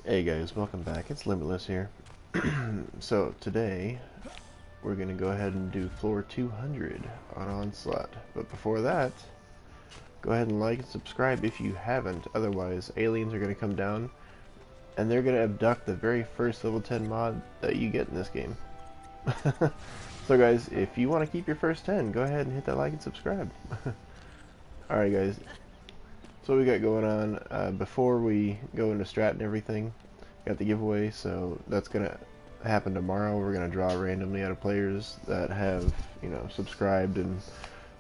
Hey guys, welcome back. It's Limitless here. So today we're gonna go ahead and do floor 200 on Onslaught. But before that, go ahead and like and subscribe if you haven't. Otherwise, aliens are gonna come down and they're gonna abduct the very first level 10 mod that you get in this game. So guys, if you want to keep your first 10, go ahead and hit that like and subscribe. Alright guys, so what we got going on, before we go into strat and everything, got the giveaway, so that's gonna happen tomorrow. We're gonna draw randomly out of players that have, subscribed and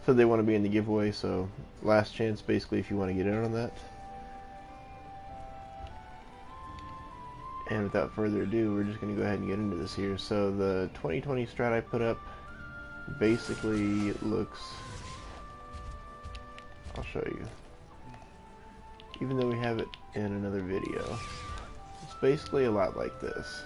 said they want to be in the giveaway, so last chance basically if you want to get in on that. And without further ado, we're just gonna go ahead and get into this here. So the 2020 strat I put up basically looks, I'll show you, even though we have it in another video. It's basically a lot like this.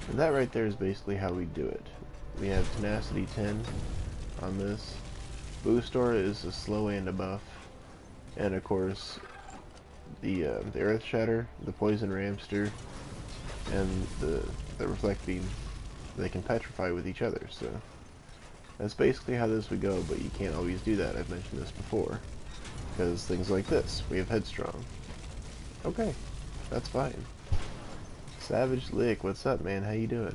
And that right there is basically how we do it. We have tenacity 10 on this. Boost Aura is a slow and a buff. And of course, the Earth Shatter, the Poison Ramster, and the Reflect Beam, they can petrify with each other. So that's basically how this would go, but you can't always do that. I've mentioned this before. Because things like this, we have Headstrong. Okay, that's fine. Savage Lick, what's up, man? How you doing?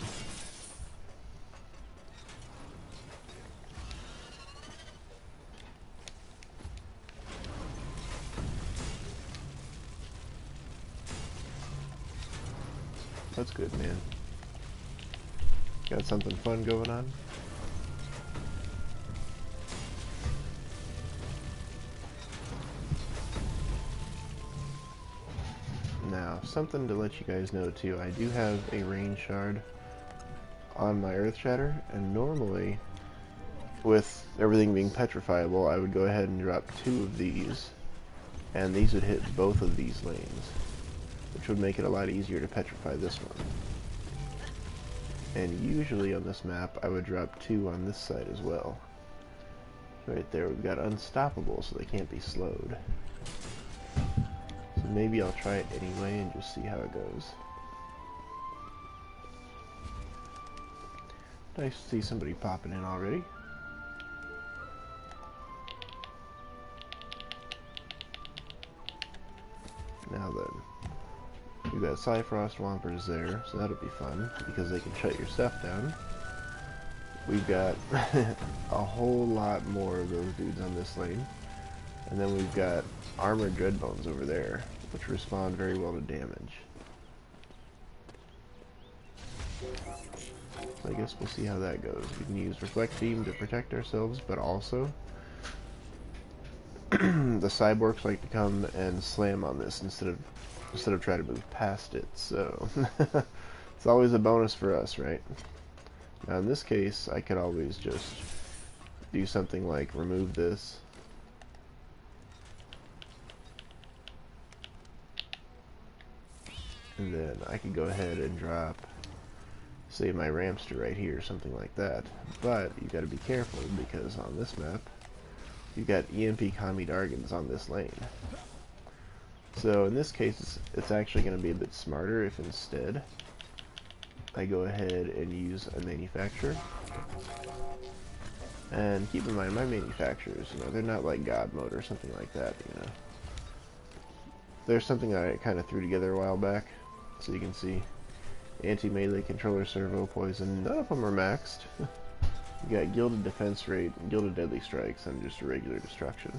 That's good, man. Got something fun going on? Now, something to let you guys know too, I do have a Rain Shard on my Earth Shatter, and normally, with everything being petrifiable, I would go ahead and drop 2 of these, and these would hit both of these lanes, which would make it a lot easier to petrify this one. And usually on this map, I would drop 2 on this side as well. Right there, we've got Unstoppable, so they can't be slowed. So maybe I'll try it anyway and just see how it goes. Nice to see somebody popping in already. Now then, we've got Cyfrost Wampers there, so that'll be fun, because they can shut your stuff down. We've got a whole lot more of those dudes on this lane. And then we've got Armored Dreadbones over there, which respond very well to damage. So I guess we'll see how that goes. We can use Reflect Beam to protect ourselves, but also the cyborgs like to come and slam on this instead of try to move past it. So it's always a bonus for us, right? Now in this case, I could always just do something like remove this. And then I could go ahead and drop, say, my Ramster right here, something like that. But you got to be careful, because on this map, you've got EMP Kami Dargans on this lane. So in this case, it's actually going to be a bit smarter if instead I go ahead and use a manufacturer. And keep in mind, my manufacturers, they're not like God mode or something like that, There's something that I kind of threw together a while back, so you can see anti-melee, controller, servo, poison. None of them are maxed. You got gilded defense rate, gilded deadly strikes, and just a regular destruction.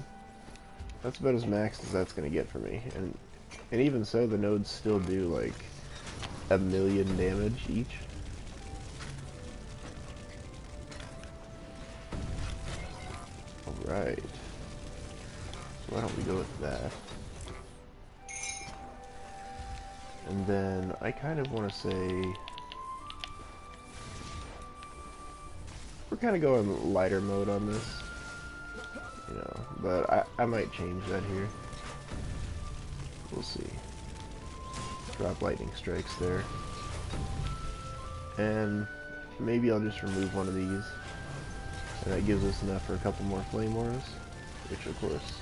That's about as maxed as that's going to get for me. And even so, the nodes still do like 1,000,000 damage each. Alright. So why don't we go with that? And then I kind of want to say we're kind of going lighter mode on this, but I might change that here. We'll see. Drop lightning strikes there. And maybe I'll just remove one of these. And that gives us enough for a couple more flame auras. Which, of course,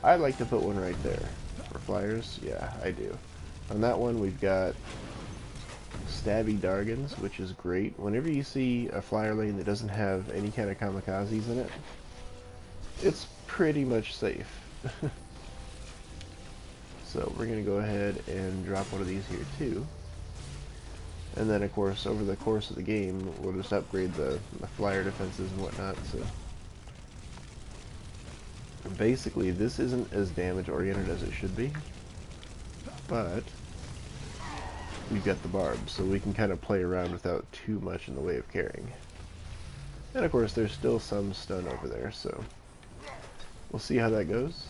I'd like to put one right there. For flyers, yeah, I do. On that one, we've got Stabby Dargans, which is great. Whenever you see a flyer lane that doesn't have any kind of kamikazes in it, it's pretty much safe. So we're going to go ahead and drop one of these here too. And then, of course, over the course of the game, we'll just upgrade the flyer defenses and whatnot. So basically, this isn't as damage oriented as it should be, but we've got the barbs, so we can kind of play around without too much in the way of carrying. And of course, there's still some stun over there, so we'll see how that goes.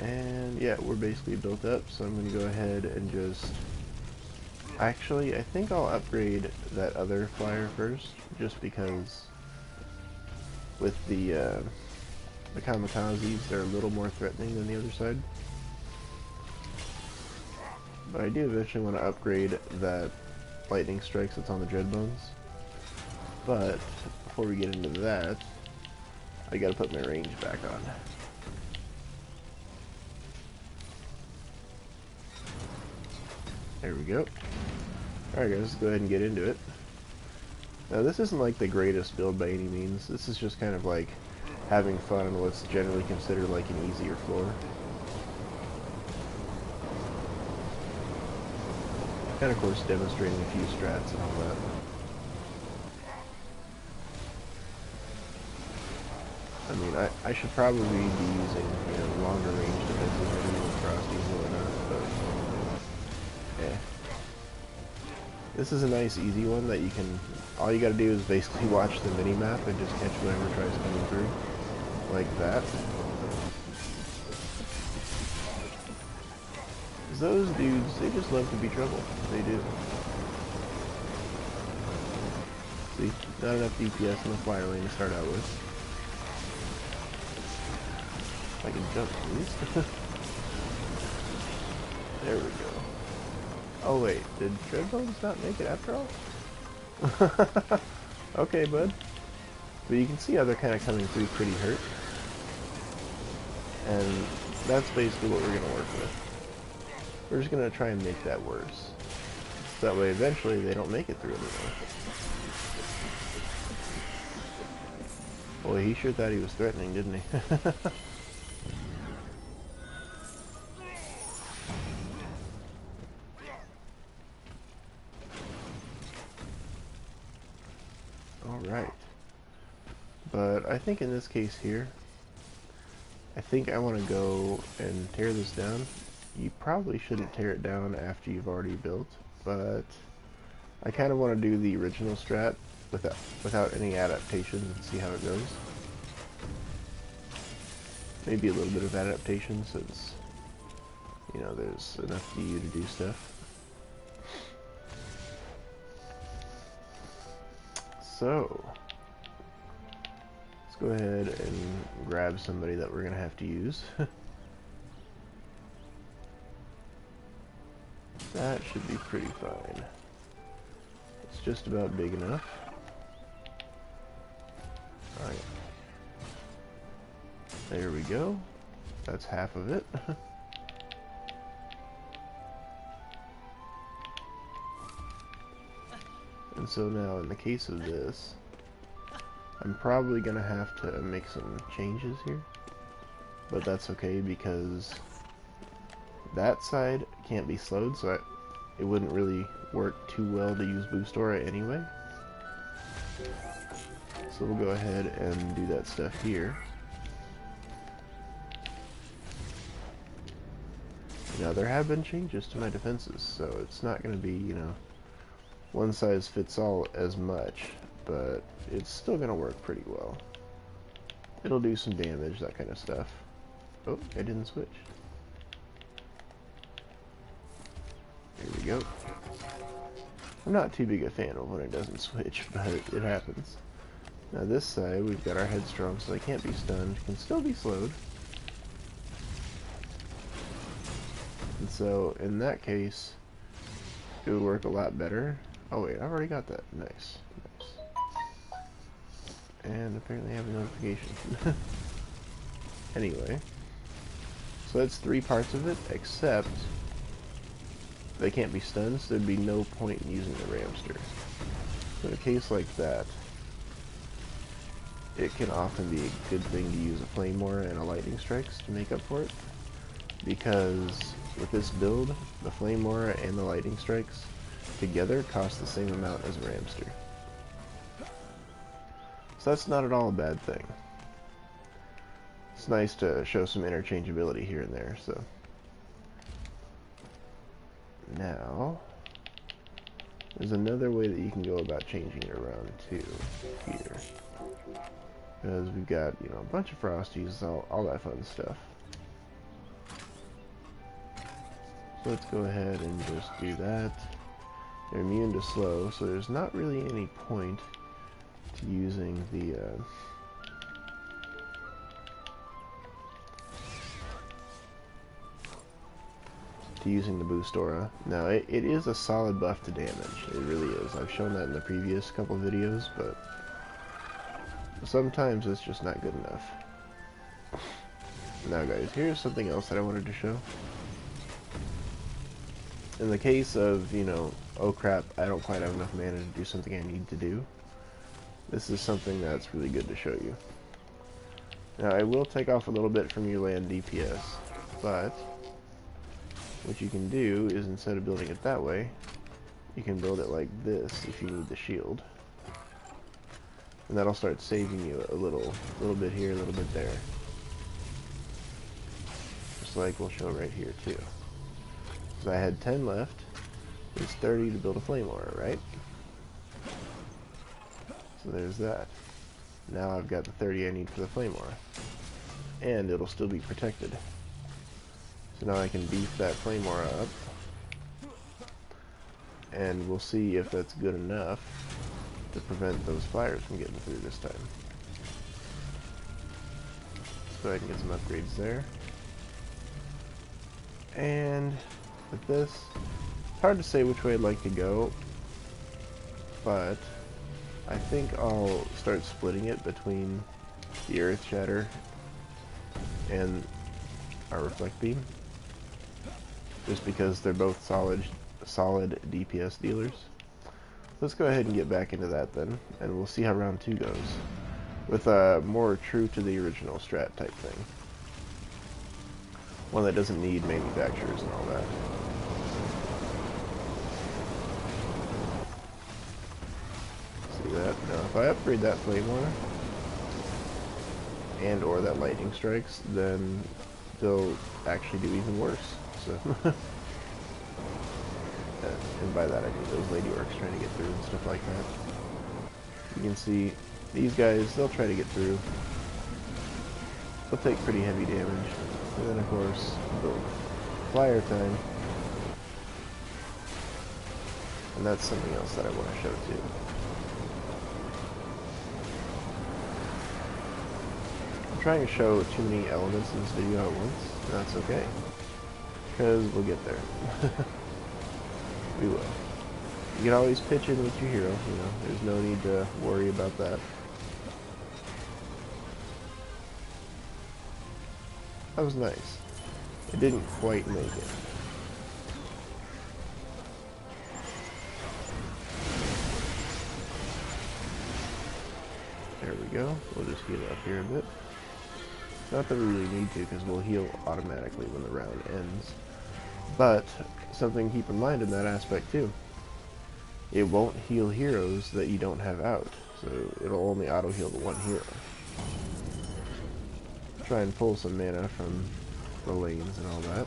And yeah, we're basically built up, so I'm going to go ahead and just... Actually, I think I'll upgrade that other flyer first, just because with the kamikazes, they're a little more threatening than the other side. But I do eventually want to upgrade that lightning strikes that's on the Dreadbones. But before we get into that, I gotta put my range back on. There we go. Alright guys, let's go ahead and get into it. Now this isn't like the greatest build by any means. This is just kind of like having fun on what's generally considered like an easier floor. And of course demonstrating a few strats and all that. I mean, I should probably be using, you know, longer range defenses maybe with Frosties and whatnot, but yeah. This is a nice easy one that you can, all you gotta do is basically watch the mini-map and just catch whatever tries coming through, like that. Those dudes, they just love to be trouble. They do. See, not enough DPS in the flyer lane to start out with. If I can jump, please. There we go. Oh wait, did Dreadbones not make it after all? Okay, bud. But you can see how they're kind of coming through pretty hurt. And that's basically what we're going to work with. We're just going to try and make that worse. So that way eventually they don't make it through anymore. Boy, he sure thought he was threatening, didn't he? Alright. But I think in this case here, I think I want to go and tear this down. You probably shouldn't tear it down after you've already built, but I kind of want to do the original strat without any adaptations and see how it goes. Maybe a little bit of adaptation since, you know, there's enough for you to do stuff. So, let's go ahead and grab somebody that we're going to have to use. That should be pretty fine. It's just about big enough. Alright. There we go. That's half of it. And so now in the case of this, I'm probably going to have to make some changes here. But that's okay because that side can't be slowed, so it wouldn't really work too well to use Boost Aura anyway. So we'll go ahead and do that stuff here. Now there have been changes to my defenses, so it's not going to be, you know, one size fits all as much, but it's still going to work pretty well. It'll do some damage, that kind of stuff. Oh, I didn't switch. Here we go. I'm not too big a fan of when it doesn't switch, but it happens. Now this side, we've got our Headstrong, so they can't be stunned. Can still be slowed. so in that case, it would work a lot better. Oh wait, I've already got that. Nice. Nice. And apparently I have a notification. Anyway, so that's 3 parts of it, except they can't be stunned, so there'd be no point in using the Ramster. So in a case like that, it can often be a good thing to use a Flame Aura and a Lightning Strikes to make up for it, because with this build, the Flame Aura and the Lightning Strikes together cost the same amount as a Ramster. So that's not at all a bad thing. It's nice to show some interchangeability here and there, so. Now, there's another way that you can go about changing it around too, here. Because we've got, you know, a bunch of Frosties, all that fun stuff. So let's go ahead and just do that. They're immune to slow, so there's not really any point to using the boost aura. Now it is a solid buff to damage. It really is. I've shown that in the previous couple videos, but sometimes it's just not good enough. Now guys, here's something else that I wanted to show. In the case of, you know, oh crap, I don't quite have enough mana to do something I need to do, this is something that's really good to show you. Now I will take off a little bit from your land DPS, but what you can do is, instead of building it that way, you can build it like this if you need the shield. And that'll start saving you a little bit here, a little bit there. Just like we'll show right here too. So I had 10 left. It's 30 to build a Flame Aura, right? So there's that. Now I've got the 30 I need for the Flame Aura. And it'll still be protected. So now I can beef that Flame Aura up. And we'll see if that's good enough to prevent those flyers from getting through this time. So I can get some upgrades there. And with this, it's hard to say which way I'd like to go, but I think I'll start splitting it between the Earth Shatter and our Reflect Beam, just because they're both solid DPS dealers. Let's go ahead and get back into that then, and we'll see how round 2 goes, with a more true to the original strat type thing. One that doesn't need manufacturers and all that. See that? Now if I upgrade that Flame Aura, and or that Lightning Strikes, then they'll actually do even worse. So and by that I mean those Lady Orcs trying to get through and stuff like that. You can see these guys, they'll try to get through. They'll take pretty heavy damage. And then of course, boom, flyer time. And that's something else that I want to show too. I'm trying to show too many elements in this video at once. That's okay, because we'll get there. We will. You can always pitch in with your hero, you know, there's no need to worry about that. That was nice. It didn't quite make it. There we go. We'll just heal up here a bit. Not that we really need to, because we'll heal automatically when the round ends. But something to keep in mind in that aspect too. It won't heal heroes that you don't have out, so it'll only auto heal the one hero. Try and pull some mana from the lanes and all that.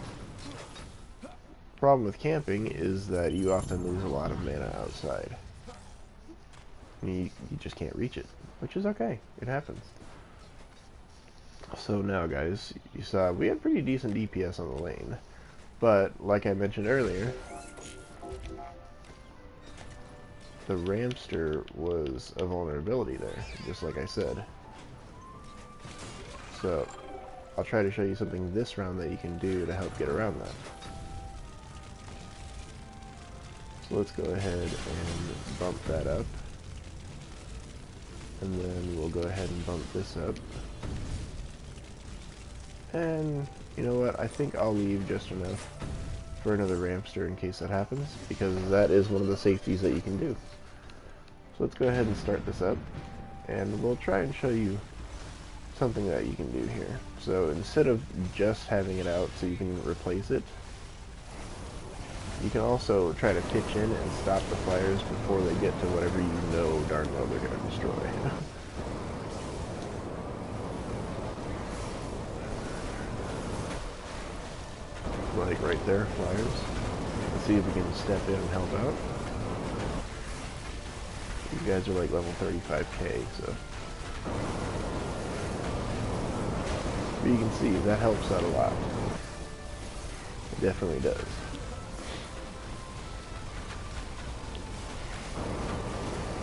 Problem with camping is that you often lose a lot of mana outside. You just can't reach it, which is okay. It happens. So now guys, you saw we had pretty decent DPS on the lane. But, like I mentioned earlier, the Ramster was a vulnerability there, just like I said. So, I'll try to show you something this round that you can do to help get around that. So let's go ahead and bump that up. And then we'll go ahead and bump this up. And you know what? I think I'll leave just enough for another rampster in case that happens, because that is one of the safeties that you can do. So let's go ahead and start this up, and we'll try and show you something that you can do here. So instead of just having it out so you can replace it, you can also try to pitch in and stop the flyers before they get to whatever you know darn well they're going to destroy. Like right there, flyers. Let's see if we can step in and help out. You guys are like level 35k, so. But you can see that helps out a lot. It definitely does.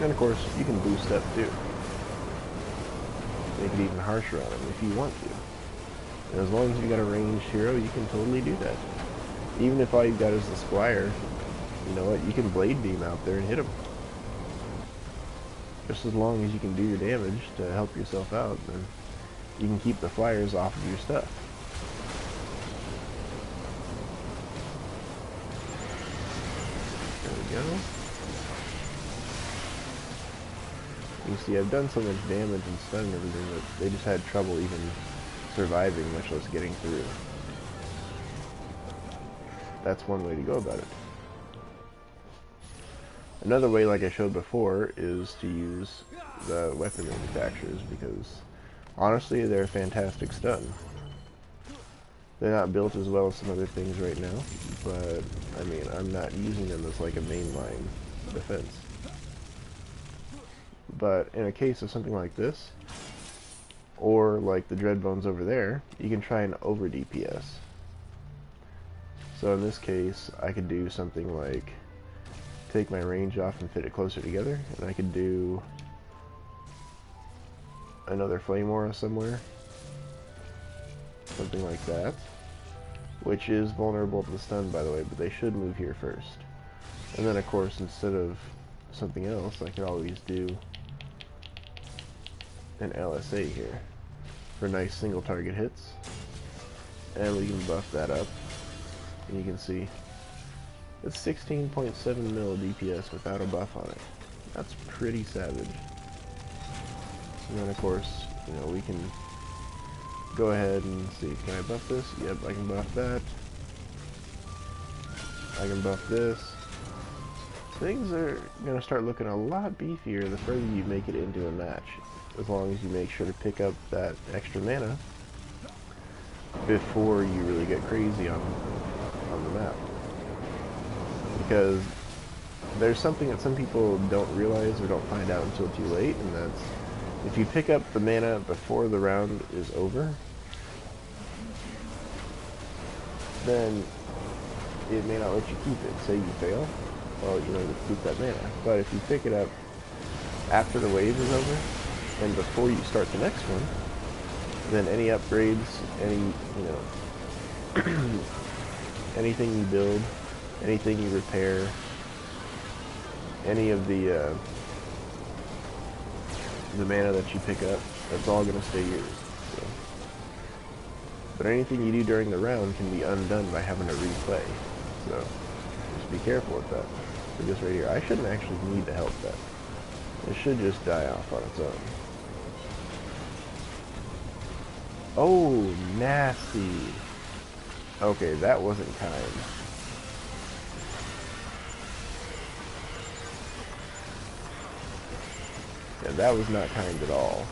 And of course, you can boost up too. Make it even harsher on them if you want to. And as long as you got a ranged hero, you can totally do that. Even if all you've got is the squire, you know what, you can blade beam out there and hit him. Just as long as you can do your damage to help yourself out, then you can keep the flyers off of your stuff. There we go. You can see I've done so much damage and stun and everything that they just had trouble even surviving, much less getting through. That's one way to go about it. Another way, like I showed before, is to use the weapon manufacturers, because honestly they're a fantastic stun. They're not built as well as some other things right now, but I mean, I'm not using them as like a mainline defense. But in a case of something like this, or like the Dreadbones over there, you can try and over DPS. So in this case, I could do something like take my range off and fit it closer together, and I could do another Flame Aura somewhere, something like that, which is vulnerable to the stun, by the way, but they should move here first. And then of course, instead of something else, I could always do an LSA here for nice single target hits, and we can buff that up, and you can see it's 16.7 mil DPS without a buff on it. That's pretty savage. And then of course, you know, we can go ahead and see, can I buff this? Yep, I can buff that. I can buff this. Things are going to start looking a lot beefier the further you make it into a match, as long as you make sure to pick up that extra mana before you really get crazy on the map. Because there's something that some people don't realize or don't find out until too late, and that's if you pick up the mana before the round is over, then it may not let you keep it. Say you fail, well, you know, you keep that mana. But if you pick it up after the wave is over and before you start the next one, then any upgrades, any, you know, anything you build, anything you repair, any of the mana that you pick up, that's all going to stay yours. So. But anything you do during the round can be undone by having to replay. So just be careful with that. So this right here, I shouldn't actually need to help that. It should just die off on its own. Oh, nasty. Okay, that wasn't kind. Yeah, that was not kind at all.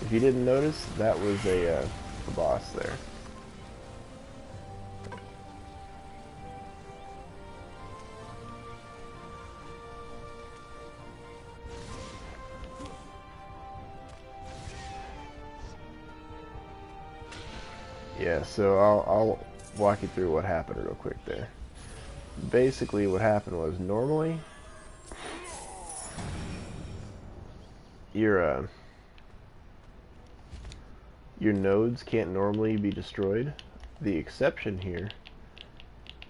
If you didn't notice, that was a boss there. Yeah, so I'll walk you through what happened real quick there. Basically what happened was, normally your nodes can't normally be destroyed. The exception here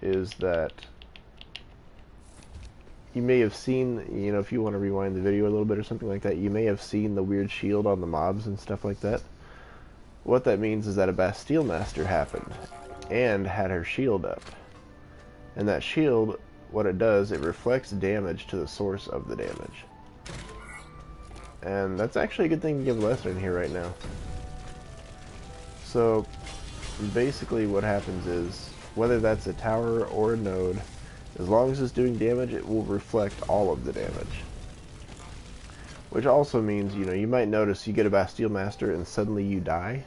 is that you may have seen, you know, if you want to rewind the video a little bit or something like that, you may have seen the weird shield on the mobs and stuff like that. What that means is that a Bastille Master happened and had her shield up. And that shield, what it does, it reflects damage to the source of the damage. And that's actually a good thing to give a lesson in here right now. So basically what happens is, whether that's a tower or a node, as long as it's doing damage, it will reflect all of the damage. Which also means, you know, you might notice you get a Bastille Master and suddenly you die.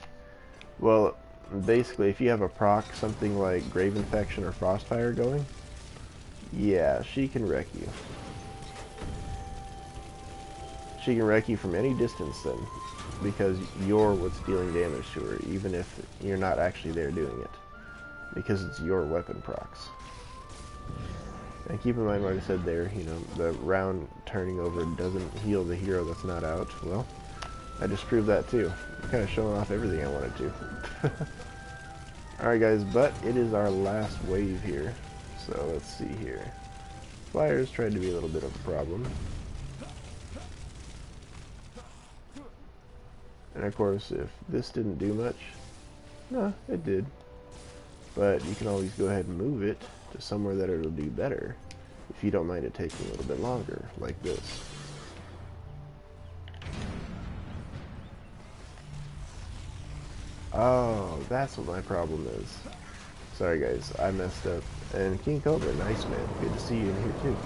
Well, basically, if you have a proc, something like Grave Infection or Frostfire going, yeah, she can wreck you. She can wreck you from any distance then, because you're what's dealing damage to her, even if you're not actually there doing it, because it's your weapon procs. And keep in mind what I said there, you know, the round turning over doesn't heal the hero that's not out. Well, I just proved that too. I'm kind of showing off everything I wanted to. Alright guys, but it is our last wave here. So let's see here. Flyers tried to be a little bit of a problem. And of course, if this didn't do much, no, it did. But you can always go ahead and move it to somewhere that it'll do better, if you don't mind it taking a little bit longer, like this. Oh, that's what my problem is. Sorry guys, I messed up. And King Cobra, nice man, good to see you in here too.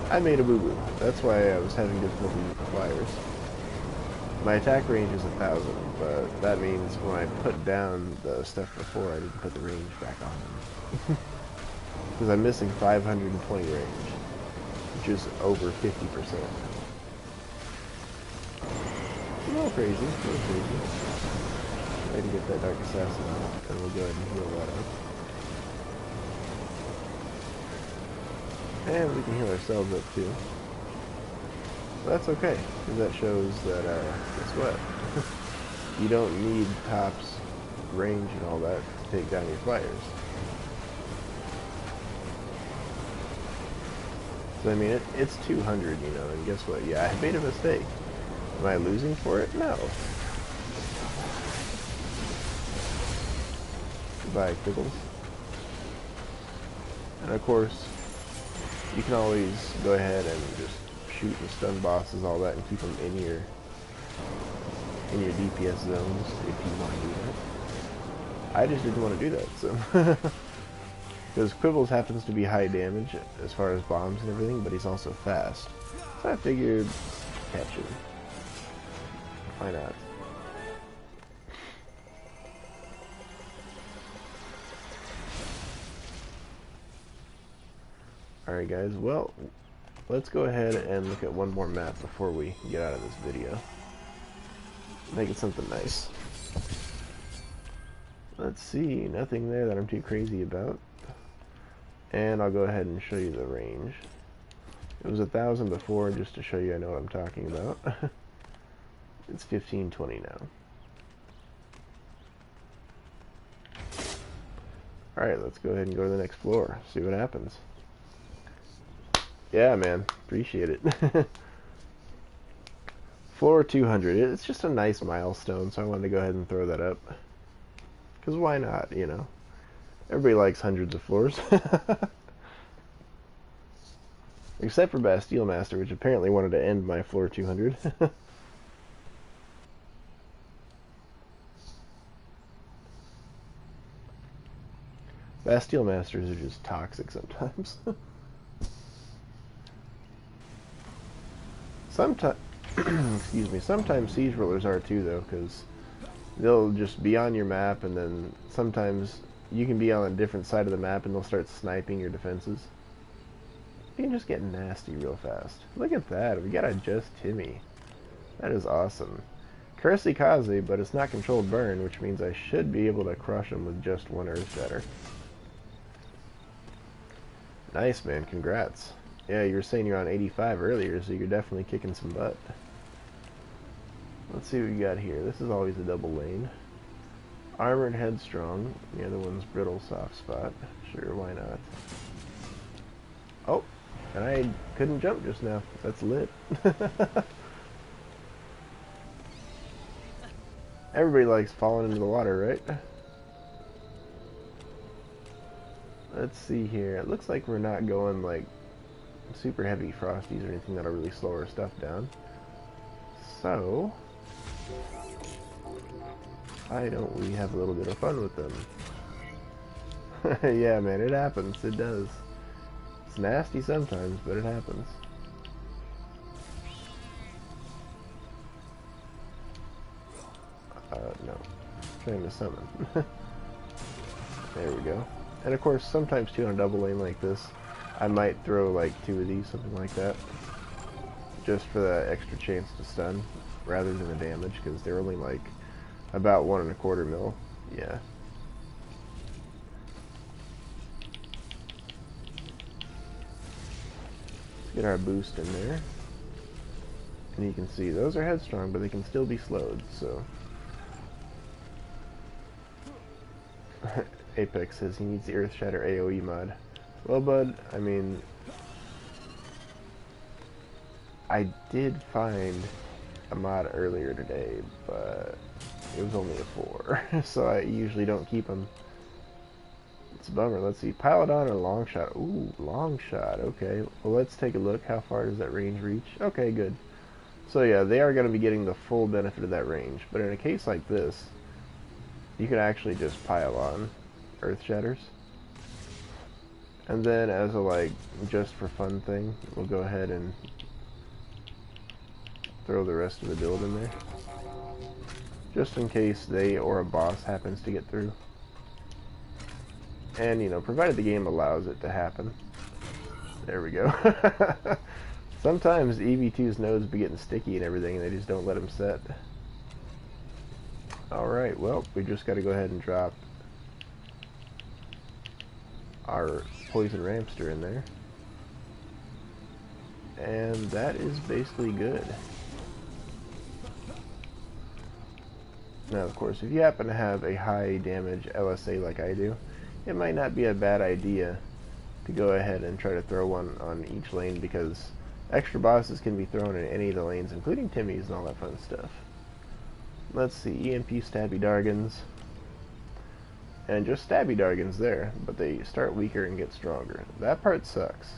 I made a boo-boo, that's why I was having difficulty with the flyers. My attack range is 1,000, but that means when I put down the stuff before, I didn't put the range back on. Because I'm missing 520 range, which is over 50%. A little crazy, a little crazy. Try to get that Dark Assassin out, and we'll go ahead and heal that up. And we can heal ourselves up too. But that's okay, because that shows that, guess what? You don't need tops, range, and all that to take down your flyers. So I mean, it's 200, you know, and guess what? Yeah, I made a mistake. Am I losing for it? No. Goodbye, Kibbles. And of course, you can always go ahead and just shoot and stun bosses, all that, and keep them in your DPS zones if you want to do that. I just didn't want to do that, so. Because Quibbles happens to be high damage as far as bombs and everything, but he's also fast. So I figured, catch him. Why not? Alright guys, well, let's go ahead and look at one more map before we get out of this video. Make it something nice. Let's see, nothing there that I'm too crazy about. And I'll go ahead and show you the range. It was 1,000 before, just to show you I know what I'm talking about. It's 1520 now. Alright, let's go ahead and go to the next floor, see what happens. Yeah, man, appreciate it. Floor 200, it's just a nice milestone, so I wanted to go ahead and throw that up. Because why not, you know? Everybody likes hundreds of floors. Except for Bastille Master, which apparently wanted to end my floor 200. Bastille Masters are just toxic sometimes. Sometimes, excuse me, sometimes siege rollers are too, though, because they'll just be on your map, and then sometimes you can be on a different side of the map and they'll start sniping your defenses. You can just get nasty real fast. Look at that, we got a Just Timmy. That is awesome. Cursey Kaze, but it's not controlled burn, which means I should be able to crush him with just one Earth Shatter. Nice, man, congrats. Yeah, you were saying you're on 85 earlier, so you're definitely kicking some butt. Let's see what we got here. This is always a double lane. Armored Headstrong. The other one's Brittle Soft Spot. Sure, why not? Oh, And I couldn't jump just now. That's lit. Everybody likes falling into the water, right? Let's see here. It looks like we're not going like super heavy frosties or anything that'll really slow our stuff down. So, why don't we have a little bit of fun with them? Yeah, man, it happens. It does. It's nasty sometimes, but it happens. No. I'm trying to summon. There we go. And of course, sometimes too on a double lane like this, I might throw like 2 of these, something like that. Just for the extra chance to stun, rather than the damage, because they're only like about 1¼ mil. Yeah. Let's get our boost in there. And you can see, those are headstrong, but they can still be slowed, so... Apex says he needs the Earth Shatter AoE mod. Well, bud, I mean... I did find a mod earlier today, but it was only a 4, so I usually don't keep them. It's a bummer. Let's see, Pilot-on or long shot? Ooh, long shot, okay. Well, let's take a look. How far does that range reach? Okay, good. So yeah, they are going to be getting the full benefit of that range, but in a case like this, you can actually just pile on Earth Shatters. And then as a like, just for fun thing, we'll go ahead and throw the rest of the build in there. Just in case they or a boss happens to get through. And, you know, provided the game allows it to happen. There we go. Sometimes EV2's nodes be getting sticky and everything, and they just don't let them set. Alright, well, we just got to go ahead and drop our Poison Ramster in there. And that is basically good. Now, of course, if you happen to have a high damage LSA like I do, it might not be a bad idea to go ahead and try to throw one on each lane, because extra bosses can be thrown in any of the lanes, including Timmy's and all that fun stuff. Let's see, EMP Stabby Dargans. And just Stabby Dargans there, but they start weaker and get stronger. That part sucks,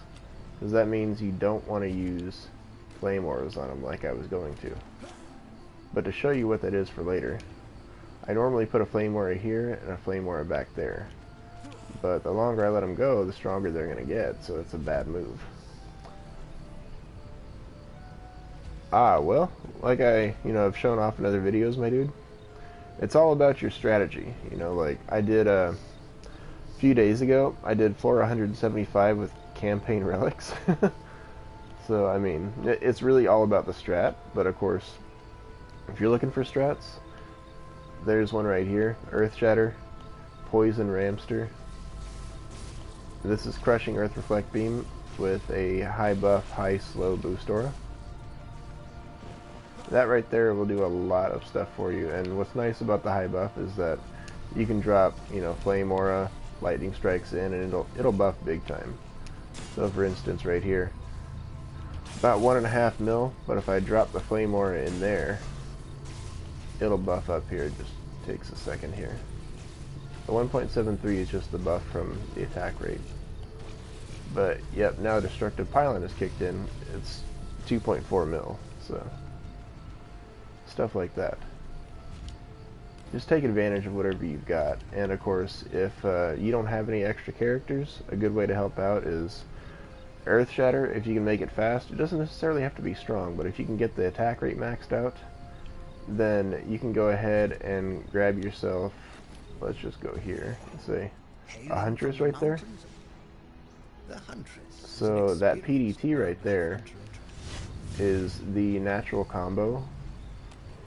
because that means you don't want to use Flame Auras on them like I was going to. But to show you what that is for later, I normally put a Flame Aura here and a Flame Aura back there. But the longer I let them go, the stronger they're going to get, so it's a bad move. Ah, well, like I've shown off in other videos, my dude, it's all about your strategy. You know, like I did a few days ago, I did floor 175 with campaign relics. So, I mean, it's really all about the strat, but of course, if you're looking for strats, there's one right here, Earth Shatter, Poison Ramster. This is Crushing Earth Reflect Beam with a high buff, high slow boost aura. That right there will do a lot of stuff for you, and what's nice about the high buff is that you can drop, you know, Flame Aura, Lightning Strikes in, and it'll buff big time. So for instance right here, about 1.5 mil, but if I drop the Flame Aura in there, it'll buff up here. It just takes a second here. The 1.73 is just the buff from the attack rate. But yep, now Destructive Pylon is kicked in, it's 2.4 mil, so stuff like that. Just take advantage of whatever you've got. And of course, if you don't have any extra characters, a good way to help out is Earth Shatter. If you can make it fast, it doesn't necessarily have to be strong, but if you can get the attack rate maxed out, then you can go ahead and grab yourself, let's just go here and say a Huntress right there. So that PDT right there is the natural combo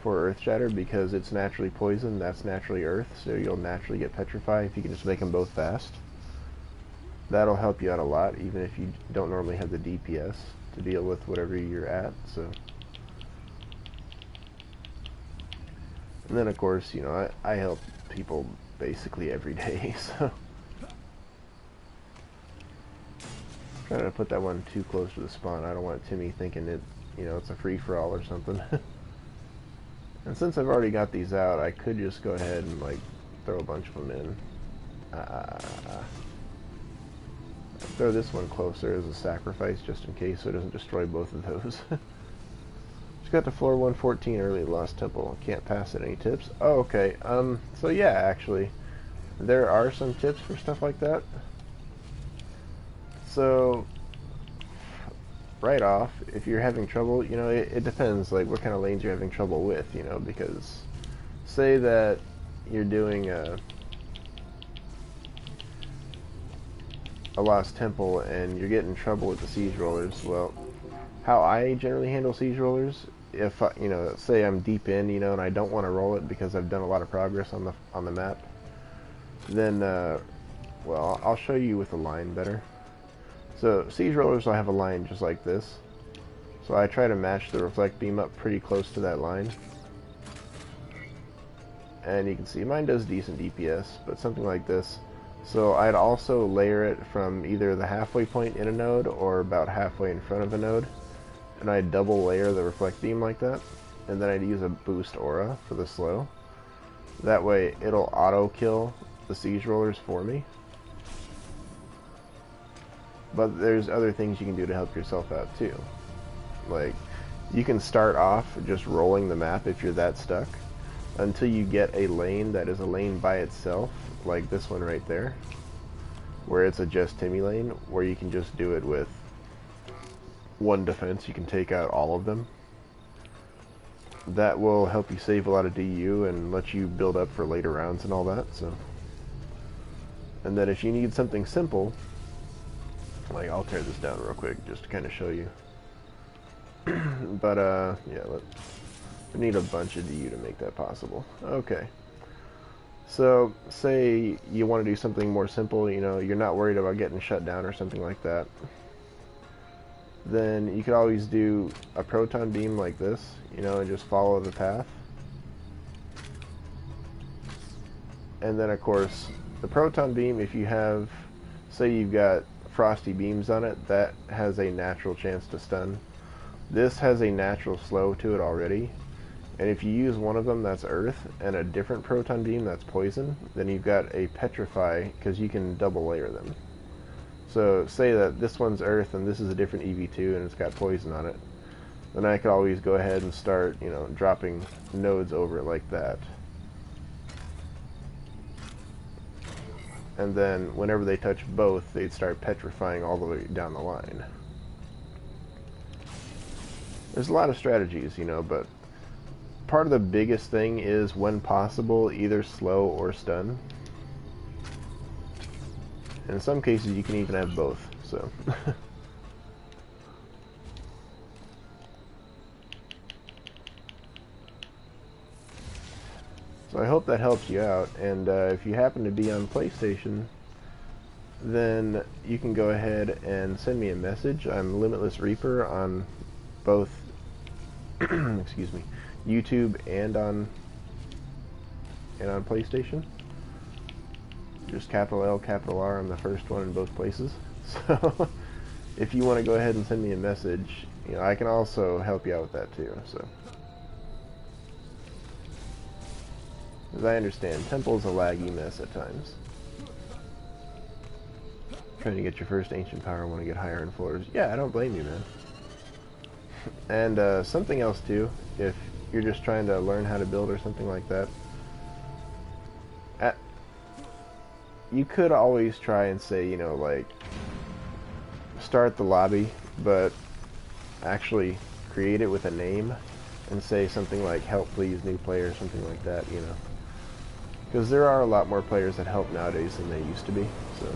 for Earth Shatter, because it's naturally poison, that's naturally earth, so you'll naturally get petrified if you can just make them both fast. That'll help you out a lot, even if you don't normally have the DPS to deal with whatever you're at. So, and then of course, you know, I help people basically every day, so I'm Trying to put that one too close to the spawn. I don't want Timmy thinking it, it's a free-for-all or something. And since I've already got these out, I could just go ahead and like throw a bunch of them in. Throw this one closer as a sacrifice just in case so it doesn't destroy both of those. Just got to floor 114 early, Lost Temple. Can't pass it. Any tips? Oh, okay. So yeah, actually, there are some tips for stuff like that. So, right off, if you're having trouble, it depends, like, what kind of lanes you're having trouble with, because say that you're doing a Lost Temple and you're getting in trouble with the siege rollers. Well, how I generally handle siege rollers, if say I'm deep in, and I don't want to roll it because I've done a lot of progress on the map, then well, I'll show you with a line better. So siege rollers will have a line just like this. So I try to match the reflect beam up pretty close to that line. And you can see mine does decent DPS, but something like this. So I'd also layer it from either the halfway point in a node or about halfway in front of a node. And I'd double layer the reflect beam like that. And then I'd use a boost aura for the slow. That way it'll auto kill the siege rollers for me. But there's other things you can do to help yourself out too. Like, you can start off just rolling the map if you're that stuck until you get a lane that is a lane by itself, like this one right there, where it's a just Timmy lane, where you can just do it with one defense. You can take out all of them. That will help you save a lot of DU and let you build up for later rounds and all that. So, and then if you need something simple, like, I'll tear this down real quick just to kind of show you. But yeah, we need a bunch of DU to make that possible. Okay. So, say you want to do something more simple, you're not worried about getting shut down or something like that. Then you could always do a proton beam like this, and just follow the path. And then, of course, the proton beam, if you have, say you've got frosty beams on it, that has a natural chance to stun. This has a natural slow to it already. And if you use one of them that's earth and a different proton beam that's poison, then you've got a petrify, because you can double layer them. So say that this one's earth and this is a different EV2 and it's got poison on it, then I could always go ahead and start, dropping nodes over it like that. And then whenever they touch both, they'd start petrifying all the way down the line. There's a lot of strategies, but part of the biggest thing is, when possible, either slow or stun. And in some cases, you can even have both, so. So I hope that helps you out, and if you happen to be on PlayStation, then you can go ahead and send me a message. I'm Limitless Reaper on both excuse me, YouTube and on PlayStation. Just capital L, capital R, I'm the first one in both places. So if you want to go ahead and send me a message, I can also help you out with that too. So, as I understand, Temple's a laggy mess at times. Trying to get your first ancient power, want to get higher in floors. Yeah, I don't blame you, man. And something else too, if you're just trying to learn how to build or something like that, you could always try and say, like, start the lobby, but actually create it with a name and say something like, help please new player, something like that, because there are a lot more players that help nowadays than they used to be. So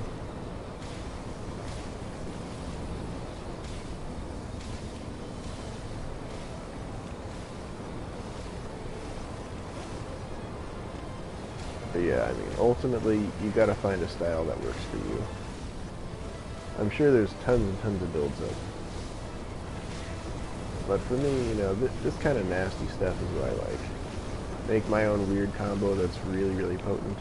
but yeah, I mean, ultimately, you gotta find a style that works for you. I'm sure there's tons and tons of builds up. But for me, this kind of nasty stuff is what I like. Make my own weird combo that's really, really potent.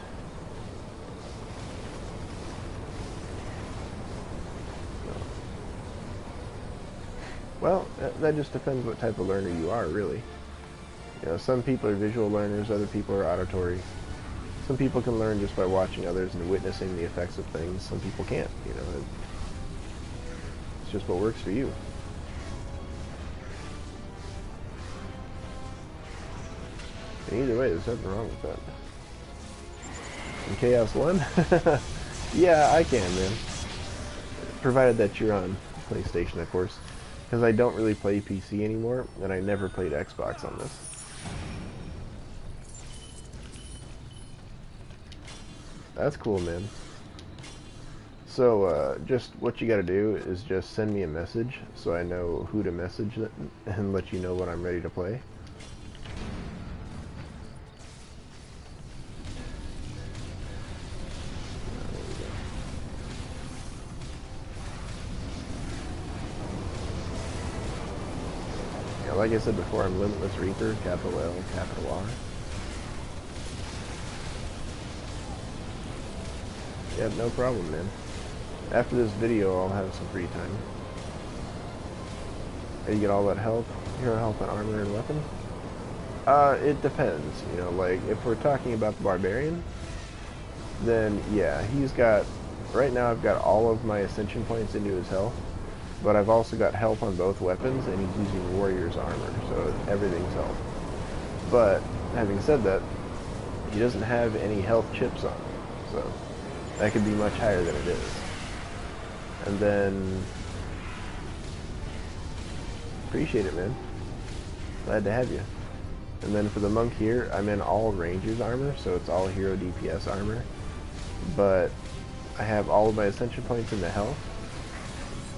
So, Well, that just depends what type of learner you are, really. You know, some people are visual learners, other people are auditory. Some people can learn just by watching others and witnessing the effects of things. Some people can't, you know. It's just what works for you. And either way, there's nothing wrong with that. In Chaos 1? Yeah, I can, man. Provided that you're on PlayStation, of course. Because I don't really play PC anymore, and I never played Xbox on this. That's cool, man. So, just what you gotta do is just send me a message so I know who to message and let you know when I'm ready to play. Yeah, like I said before, I'm Limitless Reaper, capital L, capital R. Yeah, no problem, man. After this video, I'll have some free time. And you get all that health, hero health and armor and weapon? It depends. You know, like, if we're talking about the Barbarian, then yeah, he's got, right now I've got all of my Ascension points into his health, but I've also got health on both weapons, and he's using Warrior's armor, so everything's health. But, having said that, he doesn't have any health chips on, so that could be much higher than it is. And then, appreciate it, man. Glad to have you. And then for the monk here, I'm in all Ranger's armor, so it's all hero DPS armor. But I have all of my Ascension points in the health,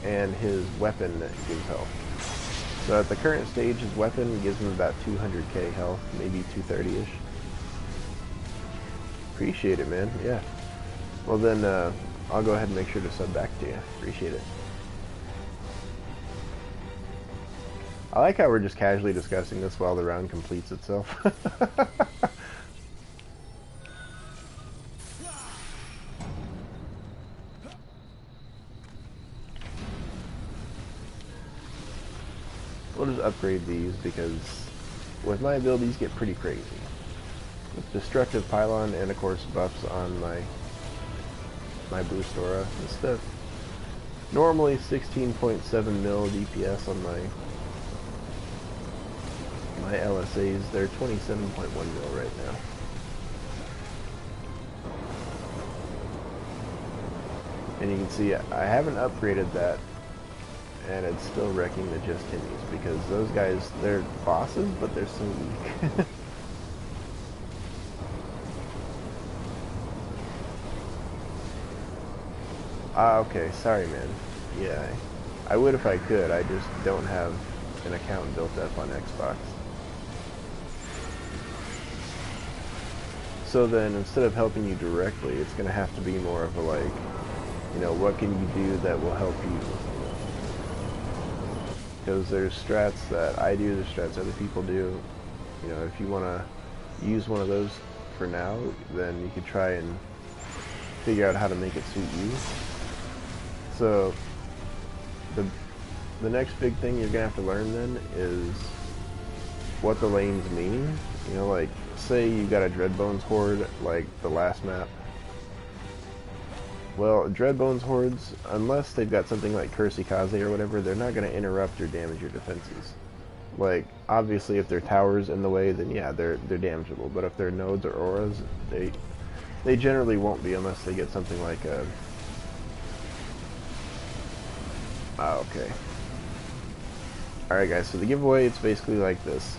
and his weapon gives health. So at the current stage, his weapon gives him about 200k health, maybe 230-ish. Appreciate it, man. Yeah. Well then, I'll go ahead and make sure to sub back to you. Appreciate it. I like how we're just casually discussing this while the round completes itself. We'll just upgrade these because with my abilities get pretty crazy. With Destructive Pylon and of course buffs on my boost aura and stuff. Normally 16.7 mil DPS on my LSAs. They're 27.1 mil right now. And you can see I haven't upgraded that, and it's still wrecking the Just Timmies because those guys, they're bosses, but they're so weak. Okay, sorry, man. Yeah, I would if I could. I just don't have an account built up on Xbox. So then, instead of helping you directly, it's going to have to be more of a, like, you know, what can you do that will help you? Because there's strats that I do, there's strats other people do. You know, if you want to use one of those for now, then you could try and figure out how to make it suit you. So, the next big thing you're going to have to learn then is what the lanes mean. You know, like, say you got a Dreadbones horde, like the last map. Well, Dreadbones hordes, unless they've got something like Kursikaze or whatever, they're not going to interrupt or damage your defenses. Like, obviously if they're towers in the way, then yeah, they're damageable. But if they're nodes or auras, they generally won't be unless they get something like a... okay. Alright guys, so the giveaway, it's basically like this.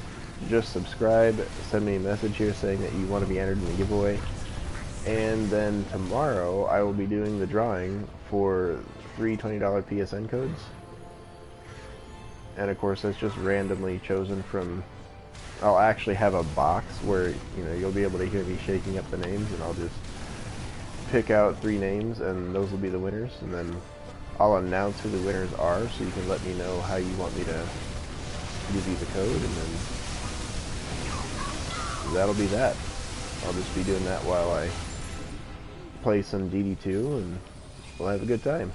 Just subscribe, send me a message here saying that you want to be entered in the giveaway, and then tomorrow I will be doing the drawing for 3 $20 PSN codes. And of course that's just randomly chosen from... I'll actually have a box where, you know, you'll be able to hear me shaking up the names, and I'll just pick out 3 names and those will be the winners, and then I'll announce who the winners are so you can let me know how you want me to give you the code, and then that'll be that. I'll just be doing that while I play some DD2 and we'll have a good time.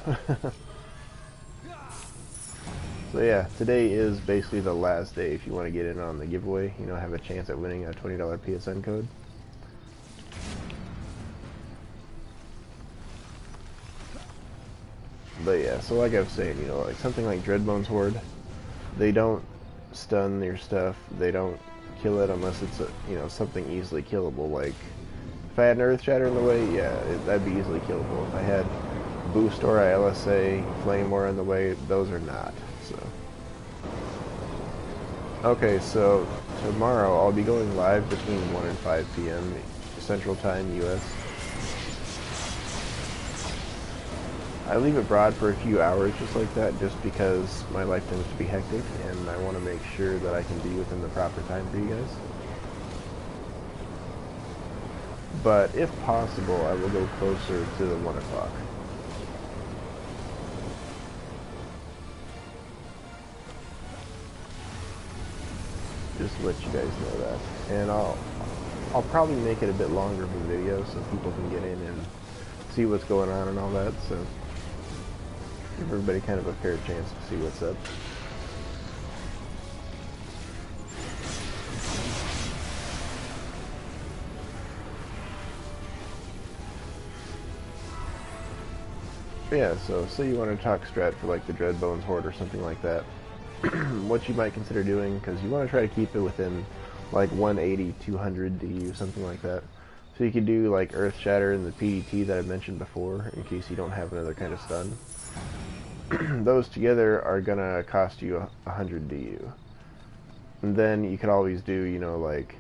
So yeah, today is basically the last day if you want to get in on the giveaway, you know, have a chance at winning a $20 PSN code. But yeah, so like I was saying, you know, like something like Dreadbone's Horde, they don't stun your stuff, they don't kill it unless it's you know, something easily killable. Like if I had an Earth Shatter in the way, yeah, that'd be easily killable. If I had Boost or LSA, Flame War in the way, those are not. So okay, so tomorrow I'll be going live between 1 and 5 p.m. Central Time, US. I leave it broad for a few hours just like that, just because my life tends to be hectic, and I want to make sure that I can be within the proper time for you guys. But if possible, I will go closer to the 1 o'clock. Just to let you guys know that. And I'll probably make it a bit longer of a video so people can get in and see what's going on and all that, so give everybody kind of a fair chance to see what's up. But yeah, so say you want to talk strat for like the Dreadbone's Horde or something like that. What you might consider doing, because you want to try to keep it within like 180, 200 DU, something like that. So you could do like Earth Shatter and the PDT that I mentioned before, in case you don't have another kind of stun. Those together are gonna cost you 100 DU. And then you could always do, you know, like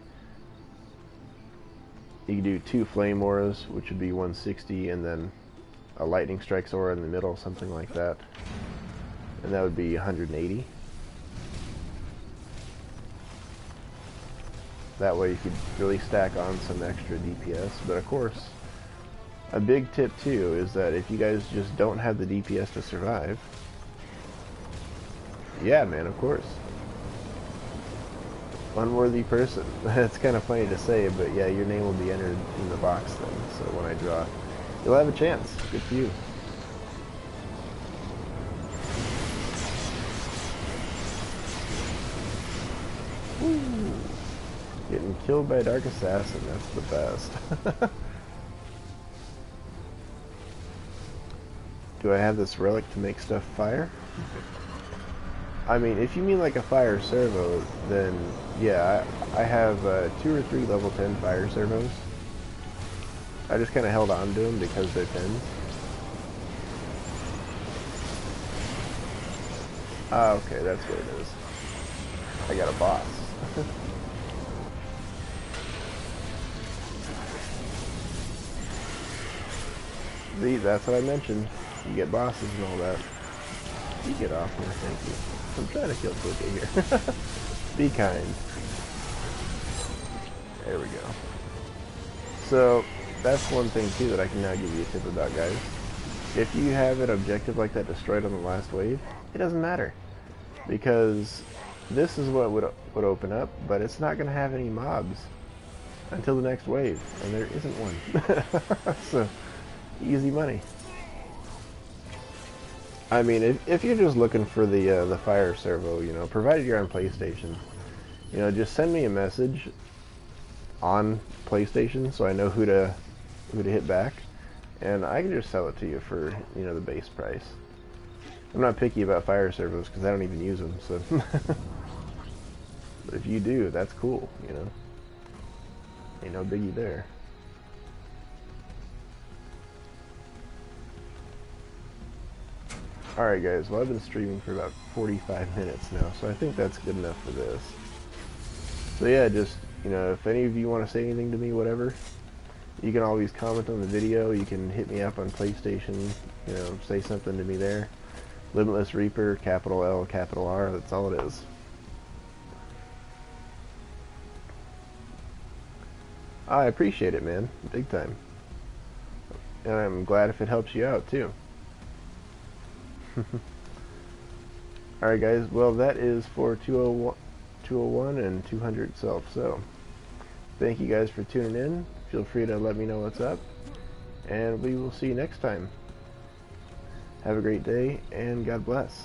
you could do 2 Flame Auras, which would be 160, and then a Lightning Strikes Aura in the middle, something like that. And that would be 180. That way you could really stack on some extra DPS. But of course, a big tip too is that if you guys just don't have the DPS to survive, yeah, man, of course. Unworthy person. That's kind of funny to say, but yeah, your name will be entered in the box then. So when I draw, you'll have a chance. Good for you. Woo. Getting killed by a Dark Assassin, that's the best. Do I have this relic to make stuff fire? I mean, if you mean like a fire servo, then yeah, I have 2 or 3 level 10 fire servos. I just kind of held on to them because they're 10s. Ah, okay, that's what it is. I got a boss. See, that's what I mentioned. You get bosses and all that. You get off here, thank you. I'm trying to kill Twiki here. Be kind. There we go. So, that's one thing too that I can now give you a tip about, guys. If you have an objective like that destroyed on the last wave, it doesn't matter. Because this is what would open up, but it's not going to have any mobs until the next wave, and there isn't one. So, easy money. I mean, if you're just looking for the fire servo, you know, provided you're on PlayStation, you know, just send me a message on PlayStation so I know who to hit back, and I can just sell it to you for, you know, the base price. I'm not picky about fire servos because I don't even use them, so. But if you do, that's cool, you know. Ain't no biggie there. Alright guys, well I've been streaming for about 45 minutes now, so I think that's good enough for this. So yeah, just, you know, if any of you want to say anything to me, whatever, you can always comment on the video, you can hit me up on PlayStation, you know, say something to me there. Limitless Reaper, capital L, capital R, that's all it is. I appreciate it, man, big time. And I'm glad if it helps you out too. Alright guys, well that is for 201 and 200 self, so thank you guys for tuning in. Feel free to let me know what's up, and we will see you next time. Have a great day, and God bless.